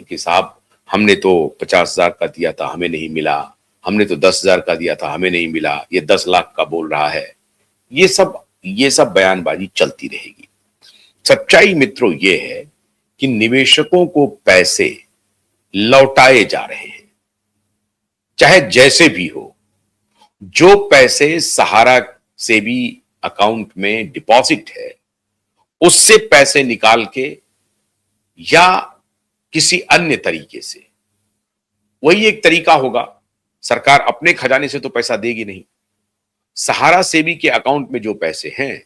कि साहब हमने तो 50,000 का दिया था, हमें नहीं मिला, हमने तो 10,000 का दिया था, हमें नहीं मिला, ये 10 लाख का बोल रहा है। ये सब बयानबाजी चलती रहेगी। सच्चाई मित्रों ये है कि निवेशकों को पैसे लौटाए जा रहे हैं, चाहे जैसे भी हो। जो पैसे सहारा से भी अकाउंट में डिपॉजिट है, उससे पैसे निकाल के या किसी अन्य तरीके से, वही एक तरीका होगा। सरकार अपने खजाने से तो पैसा देगी नहीं। सहारा सेवी के अकाउंट में जो पैसे हैं,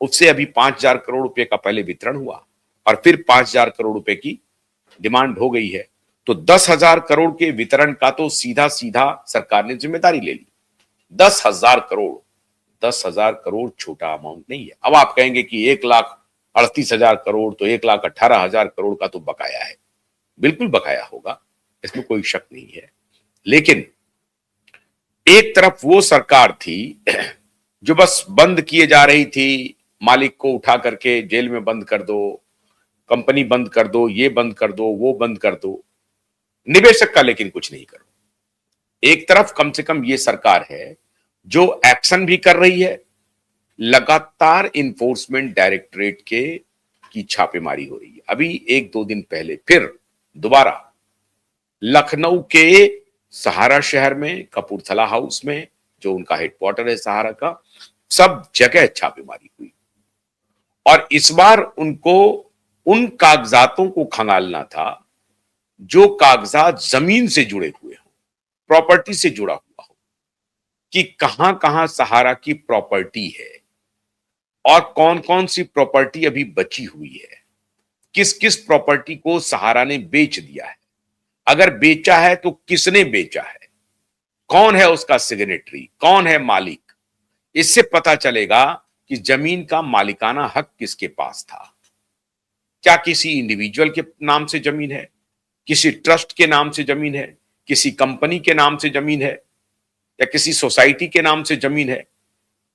उससे अभी 5,000 करोड़ रुपए का पहले वितरण हुआ और फिर 5,000 करोड़ रुपए की डिमांड हो गई है। तो 10,000 करोड़ के वितरण का तो सीधा सीधा सरकार ने जिम्मेदारी ले ली। 10,000 करोड़, 10,000 करोड़ छोटा अमाउंट नहीं है। अब आप कहेंगे कि 1,38,000 करोड़, तो 1,18,000 करोड़ का तो बकाया है। बिल्कुल बकाया होगा, इसमें कोई शक नहीं है। लेकिन एक तरफ वो सरकार थी जो बस बंद किए जा रही थी, मालिक को उठा करके जेल में बंद कर दो, कंपनी बंद कर दो, ये बंद कर दो, वो बंद कर दो, निवेशक का लेकिन कुछ नहीं करो। एक तरफ कम से कम ये सरकार है जो एक्शन भी कर रही है, लगातार इन्फोर्समेंट डायरेक्टरेट की छापेमारी हो रही है। अभी 1-2 दिन पहले फिर दोबारा लखनऊ के सहारा शहर में, कपूरथला हाउस में, जो उनका हेडक्वार्टर है सहारा का, सब जगह छापेमारी हुई। और इस बार उनको उन कागजातों को खंगालना था जो कागजात जमीन से जुड़े हुए हो, प्रॉपर्टी से जुड़ा हुआ हो, कि कहां कहां सहारा की प्रॉपर्टी है और कौन कौन सी प्रॉपर्टी अभी बची हुई है, किस किस प्रॉपर्टी को सहारा ने बेच दिया है, अगर बेचा है तो किसने बेचा है, कौन है उसका सिग्नेटरी, कौन है मालिक। इससे पता चलेगा कि जमीन का मालिकाना हक किसके पास था। क्या किसी इंडिविजुअल के नाम से जमीन है, किसी ट्रस्ट के नाम से जमीन है, किसी कंपनी के नाम से जमीन है, या किसी सोसाइटी के नाम से जमीन है,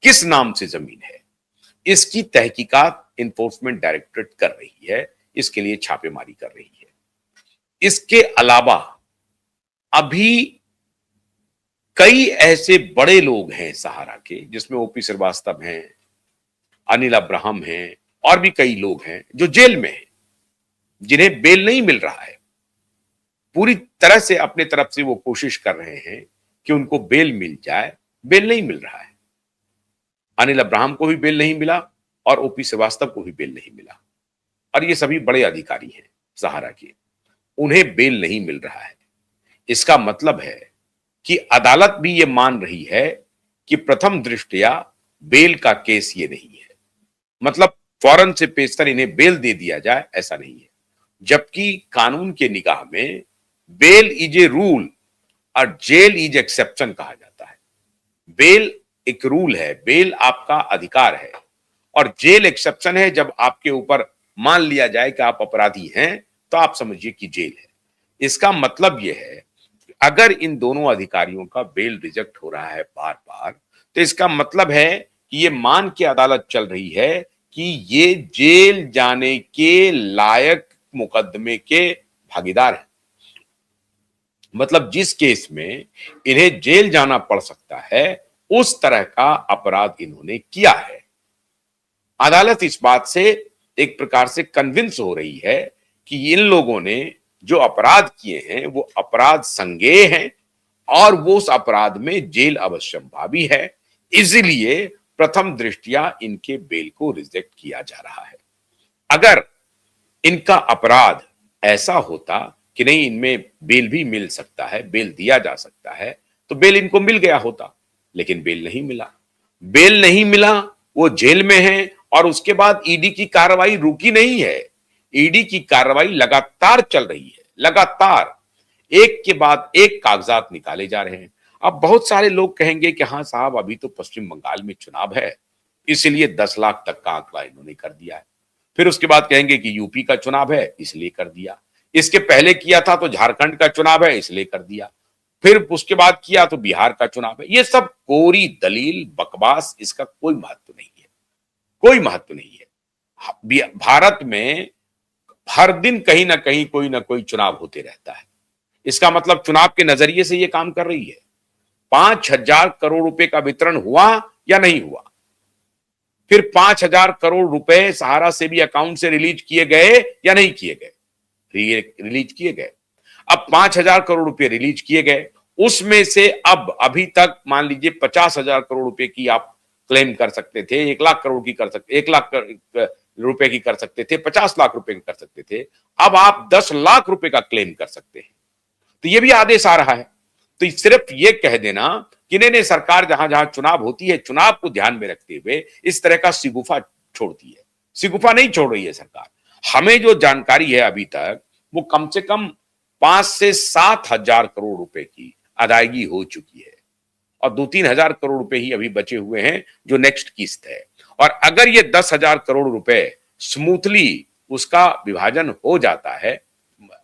किस नाम से जमीन है, इसकी तहकीकात इन्फोर्समेंट डायरेक्टरेट कर रही है, इसके लिए छापेमारी कर रही है। इसके अलावा अभी कई ऐसे बड़े लोग हैं सहारा के, जिसमें ओपी श्रीवास्तव हैं, अनिल अब्राहम हैं, और भी कई लोग हैं जो जेल में हैं, जिन्हें बेल नहीं मिल रहा है। पूरी तरह से अपने तरफ से वो कोशिश कर रहे हैं कि उनको बेल मिल जाए, बेल नहीं मिल रहा है। अनिल अब्राहम को भी बेल नहीं मिला और ओपी श्रीवास्तव को भी बेल नहीं मिला, और ये सभी बड़े अधिकारी हैं सहारा के, उन्हें बेल नहीं मिल रहा है। इसका मतलब है कि अदालत भी ये मान रही है कि प्रथम दृष्टया बेल का केस ये नहीं है, मतलब फौरन से पेशतर इन्हें बेल दे दिया जाए, ऐसा नहीं है। जबकि कानून के निगाह में बेल इज ए रूल और जेल इज एक्सेप्शन कहा जाता है। बेल एक रूल है, बेल आपका अधिकार है, और जेल एक्सेप्शन है। जब आपके ऊपर मान लिया जाए कि आप अपराधी हैं, तो आप समझिए कि जेल है। इसका मतलब यह है, अगर इन दोनों अधिकारियों का बेल रिजेक्ट हो रहा है बार बार, तो इसका मतलब है कि ये मान के अदालत चल रही है कि ये जेल जाने के लायक मुकदमे के भागीदार हैं। मतलब जिस केस में इन्हें जेल जाना पड़ सकता है, उस तरह का अपराध इन्होंने किया है। अदालत इस बात से एक प्रकार से कन्विंस हो रही है कि इन लोगों ने जो अपराध किए हैं वो अपराध संज्ञेय हैं, और वो उस अपराध में जेल अवश्यंभावी है। इसलिए प्रथम दृष्टया इनके बेल को रिजेक्ट किया जा रहा है। अगर इनका अपराध ऐसा होता कि नहीं, इनमें बेल भी मिल सकता है, बेल दिया जा सकता है, तो बेल इनको मिल गया होता। लेकिन बेल नहीं मिला, बेल नहीं मिला, वो जेल में है। और उसके बाद ईडी की कार्रवाई रुकी नहीं है, ईडी की कार्रवाई लगातार चल रही है, लगातार एक के बाद एक कागजात निकाले जा रहे हैं। अब बहुत सारे लोग कहेंगे कि हाँ साहब, अभी तो पश्चिम बंगाल में चुनाव है, इसलिए 10 लाख तक का आंकड़ा इन्होंने कर दिया है। फिर उसके बाद कहेंगे कि यूपी का चुनाव है, इसलिए कर दिया। इसके पहले किया था तो झारखंड का चुनाव है, इसलिए कर दिया। फिर उसके बाद किया तो बिहार का चुनाव है। ये सब कोरी दलील, बकवास, इसका कोई महत्व नहीं है, कोई महत्व नहीं है। भारत में हर दिन कहीं ना कहीं कोई ना कोई चुनाव होते रहता है। इसका मतलब चुनाव के नजरिए से ये काम कर रही है। 5,000 करोड़ रुपए का वितरण हुआ या नहीं हुआ, फिर 5,000 करोड़ रुपए सहारा से भी अकाउंट से रिलीज किए गए या नहीं किए गए, रिलीज किए गए। अब 5,000 करोड़ रुपए रिलीज किए गए, उसमें से अब अभी तक मान लीजिए 50,000 करोड़ रुपए की आप क्लेम कर सकते थे, 1 लाख करोड़ की कर सकते, 1 लाख रुपए की कर सकते थे, 50 लाख रुपए की कर सकते थे। अब आप 10 लाख रुपए का क्लेम कर सकते हैं। तो ये भी आदेश आ रहा है। तो सिर्फ ये कह देना कि नहीं नहीं, सरकार जहां जहां चुनाव होती है, चुनाव को ध्यान में रखते हुए इस तरह का शिगुफा छोड़ती है, शिगुफा नहीं छोड़ रही है सरकार। हमें जो जानकारी है अभी तक, वो कम से कम 5 से 7 हजार करोड़ रुपए की अदायगी हो चुकी है और 2-3 हजार करोड़ रुपए ही अभी बचे हुए हैं जो नेक्स्ट किस्त है। और अगर ये 10 हजार करोड़ रुपए स्मूथली उसका विभाजन हो जाता है,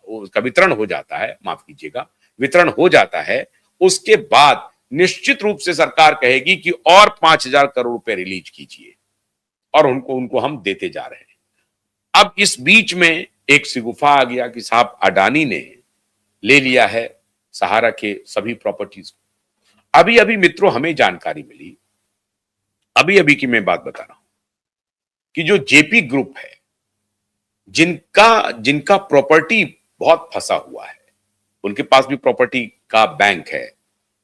उसका वितरण हो जाता है, माफ कीजिएगा, वितरण हो जाता है, उसके बाद निश्चित रूप से सरकार कहेगी कि और 5,000 करोड़ रुपए रिलीज कीजिए और उनको उनको हम देते जा रहे हैं। अब इस बीच में एक सिगुफा आ गया कि साहब अडानी ने ले लिया है सहारा के सभी प्रॉपर्टीज को। अभी अभी मित्रों हमें जानकारी मिली, अभी अभी की मैं बात बता रहा हूं, कि जो जेपी ग्रुप है, जिनका जिनका प्रॉपर्टी बहुत फंसा हुआ है, उनके पास भी प्रॉपर्टी का बैंक है,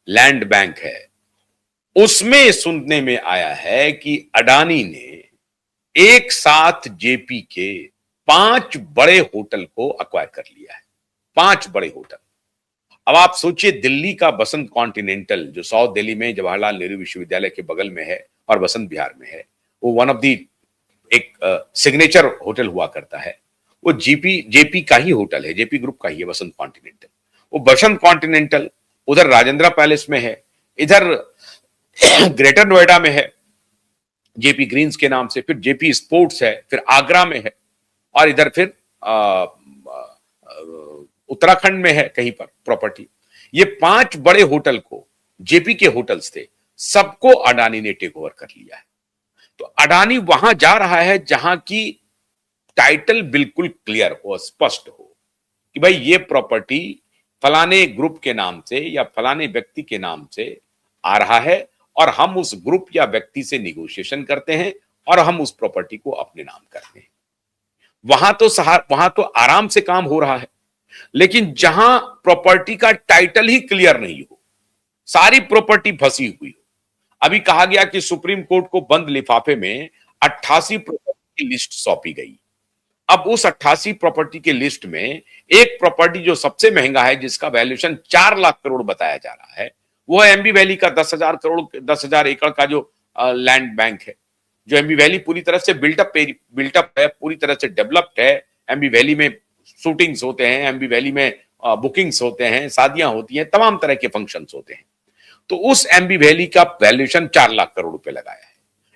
लैंड बैंक है, उसमें सुनने में आया है कि अडानी ने एक साथ जेपी के 5 बड़े होटल को अक्वायर कर लिया है। 5 बड़े होटल। अब आप सोचिए, दिल्ली का बसंत कॉन्टिनेंटल जो साउथ दिल्ली में जवाहरलाल नेहरू विश्वविद्यालय के बगल में है और बसंत विहार में है, वो वन ऑफ दी एक सिग्नेचर होटल हुआ करता है। वो जेपी का ही होटल है, जेपी ग्रुप का ही है बसंत कॉन्टिनेंटल। वो बसंत कॉन्टिनेंटल उधर राजेंद्रा पैलेस में है, इधर ग्रेटर नोएडा में है जेपी ग्रीन्स के नाम से, फिर जेपी स्पोर्ट्स है, फिर आगरा में है, और इधर फिर उत्तराखंड में है कहीं पर प्रॉपर्टी। ये 5 बड़े होटल को, जेपी के होटल्स थे, सबको अडानी ने टेक ओवर कर लिया है। तो अडानी वहां जा रहा है जहां की टाइटल बिल्कुल क्लियर हो, स्पष्ट हो कि भाई ये प्रॉपर्टी फलाने ग्रुप के नाम से या फलाने व्यक्ति के नाम से आ रहा है और हम उस ग्रुप या व्यक्ति से निगोशिएशन करते हैं और हम उस प्रॉपर्टी को अपने नाम करते हैं। वहां तो आराम से काम हो रहा है। लेकिन जहां प्रॉपर्टी का टाइटल ही क्लियर नहीं हो, सारी प्रॉपर्टी फंसी हुई हो, अभी कहा गया कि सुप्रीम कोर्ट को बंद लिफाफे में 88 प्रॉपर्टी की लिस्ट सौंपी गई। अब उस 88 प्रॉपर्टी के लिस्ट में एक प्रॉपर्टी जो सबसे महंगा है, जिसका वैल्यूएशन 4 लाख करोड़ बताया जा रहा है, वो है एमबी वैली का 10,000 एकड़ का जो लैंड बैंक है। जो एमबी वैली पूरी तरह से बिल्टअप है, पूरी तरह से डेवलप्ड है। एमबी वैली में शूटिंग्स होते हैं, एमबी वैली में बुकिंग्स होते हैं, शादियां होती हैं, तमाम तरह के फंक्शंस होते हैं। तो उस एमबी वैली का वैल्यूएशन 4 लाख करोड़ रुपए लगाया है।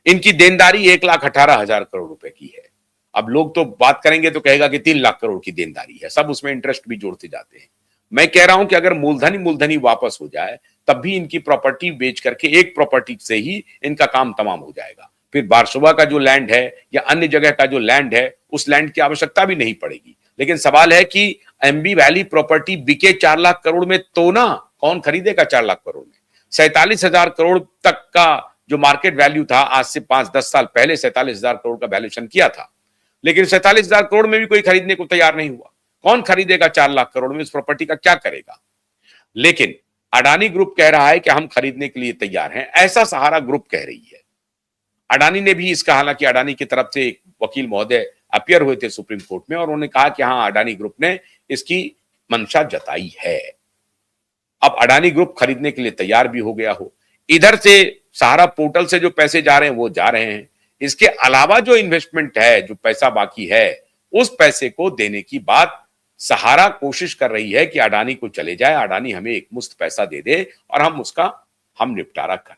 इनकी देनदारी 1,18,000 करोड़ रुपए की है। अब लोग तो बात करेंगे तो कहेगा कि 3 लाख करोड़ की देनदारी है, सब उसमें इंटरेस्ट भी जोड़ते जाते हैं। मैं कह रहा हूं कि अगर मूलधनी वापस हो जाए, तब भी इनकी प्रॉपर्टी बेच करके एक प्रॉपर्टी से ही इनका काम तमाम हो जाएगा। फिर बारसोबा का जो लैंड है या अन्य जगह का जो लैंड है, उस लैंड की आवश्यकता भी नहीं पड़ेगी। लेकिन सवाल है कि एमबी वैली प्रॉपर्टी बिके 4 लाख करोड़ में तो ना, कौन खरीदेगा 4 लाख करोड़ में? 47,000 करोड़ तक का जो मार्केट वैल्यू था, आज से 5-10 साल पहले 47,000 करोड़ का वैल्यूएशन किया था, लेकिन 47,000 करोड़ में भी कोई खरीदने को तैयार नहीं हुआ। कौन खरीदेगा 4 लाख करोड़ में? इस प्रॉपर्टी का क्या करेगा? लेकिन अडानी ग्रुप कह रहा है कि हम खरीदने के लिए तैयार हैं, ऐसा सहारा ग्रुप कह रही है। अडानी ने भी इसका, हालांकि अडानी की तरफ से एक वकील महोदय अपियर हुए थे सुप्रीम कोर्ट में, और उन्होंने कहा कि हाँ, अडानी ग्रुप ने इसकी मंशा जताई है। अब अडानी ग्रुप खरीदने के लिए तैयार भी हो गया हो। इधर से सहारा पोर्टल से जो पैसे जा रहे हैं वो जा रहे हैं। इसके अलावा जो इन्वेस्टमेंट है, जो पैसा बाकी है, उस पैसे को देने की बात सहारा कोशिश कर रही है कि अडानी को चले जाए, अडानी हमें एक मुश्त पैसा दे दे और हम निपटारा कर